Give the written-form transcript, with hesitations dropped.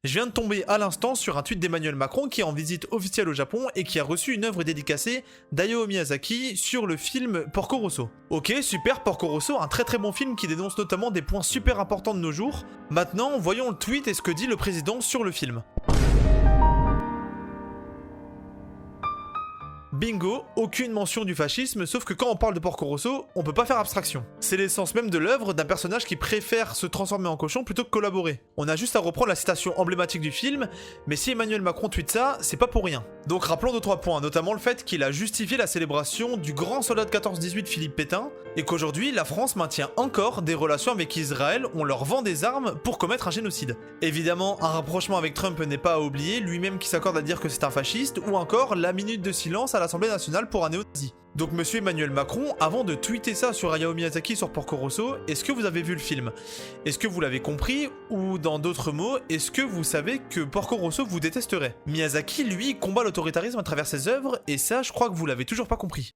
Je viens de tomber à l'instant sur un tweet d'Emmanuel Macron qui est en visite officielle au Japon et qui a reçu une œuvre dédicacée d'Hayao Miyazaki sur le film Porco Rosso. Ok, super, Porco Rosso, un très très bon film qui dénonce notamment des points super importants de nos jours. Maintenant, voyons le tweet et ce que dit le président sur le film. Bingo, aucune mention du fascisme, sauf que quand on parle de Porco Rosso, on peut pas faire abstraction. C'est l'essence même de l'œuvre d'un personnage qui préfère se transformer en cochon plutôt que collaborer. On a juste à reprendre la citation emblématique du film, mais si Emmanuel Macron tweet ça, c'est pas pour rien. Donc rappelons 2-3 points, notamment le fait qu'il a justifié la célébration du grand soldat de 14-18 Philippe Pétain, et qu'aujourd'hui la France maintient encore des relations avec Israël, on leur vend des armes pour commettre un génocide. Évidemment, un rapprochement avec Trump n'est pas à oublier, lui-même qui s'accorde à dire que c'est un fasciste, ou encore la minute de silence à l'Assemblée nationale pour un néo-nazi. Donc monsieur Emmanuel Macron, avant de tweeter ça sur Hayao Miyazaki sur Porco Rosso, est-ce que vous avez vu le film? Est-ce que vous l'avez compris? Ou dans d'autres mots, est-ce que vous savez que Porco Rosso vous détesterait? Miyazaki, lui, combat l'autoritarisme à travers ses œuvres, et ça, je crois que vous l'avez toujours pas compris.